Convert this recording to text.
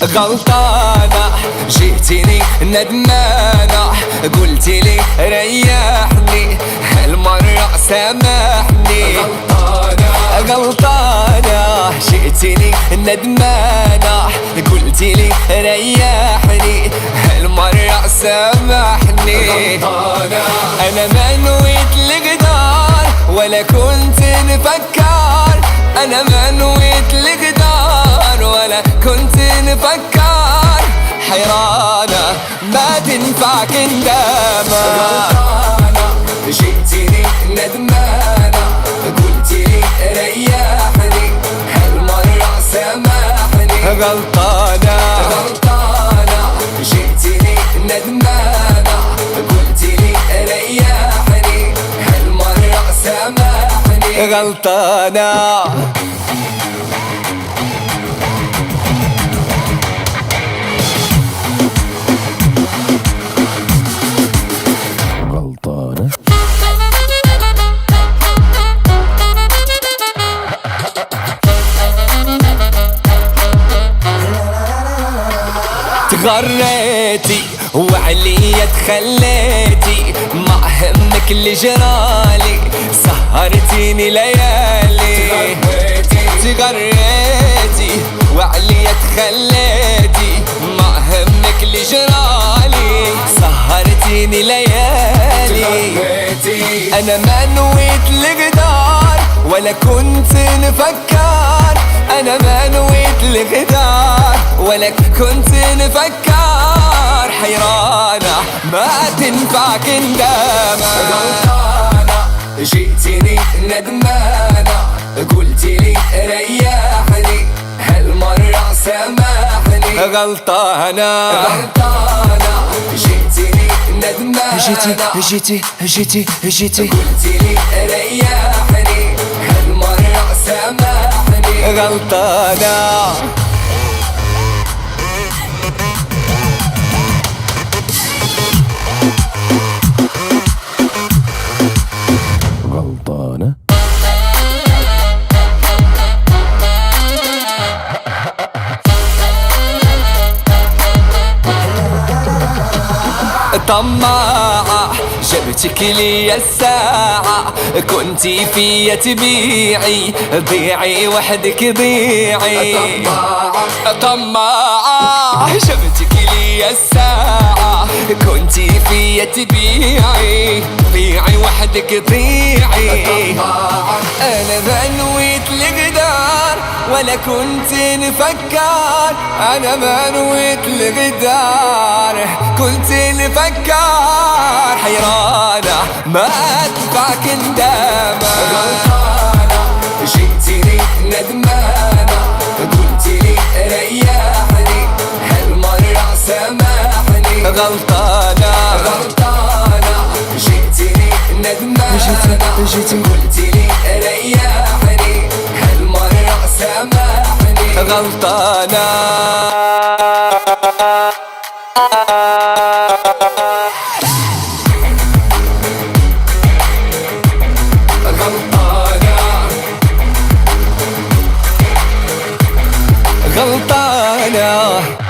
غلطانة جيتيني ندمانة، قلتي لي ريحني هالمرة سامحني. غلطانة جيتيني ندمانة، قلتي لي ريحني هالمرة سامحني. أنا ما نويت الغدار ولا كنت نفكر، أنا ما نويت الغدار ولا كنت نفكر. حيرانة ما تنفع كندامة. غلطانة جيتيني ندمانة، قلتي لي ريحني هالمرة سامحني. غلطانة جيتيني ندمانة، قلتي لي ريحني هالمرة سامحني. غلطانة. تغريتي وعليا تخليتي، ما همك اللي جرالي سهرتيني ليالي. تغريتي وعليا تخليتي، ما همك اللي جرالي سهرتيني ليالي. أنا ما نويت الغدار ولا كنت نفكر، أنا ما نويت الغدار ولا كنت نفكر. حيرانة ما تنفع كندامة. غلطانة جيتيني ندمانة، قلتي لي ريحني هالمرة سامحني. غلطانة جيتيني ندمانة، جيتي قلتي لي ريحني هالمرة سامحني. غلطانة. طماعة جبتك لي الساعة، كنتي فيا تبيعي، ضيعي وحدك ضيعي. طماعة جبتك لي الساعة، كنتي فيا تبيعي، ضيعي وحدك ضيعي. أنا ما نويت الغدار ولا كنت نفكر، أنا ما نويت الغدار كنت نفكر. حيرانة ما تنفع كندامة. غلطانة جيتيني ندمانة، قلتي لي ريحني هالمرة سامحني. غلطانة جيتيني ندمانة، قلتي لي ريحني هالمرة سامحني. غلطانة. غلطانة.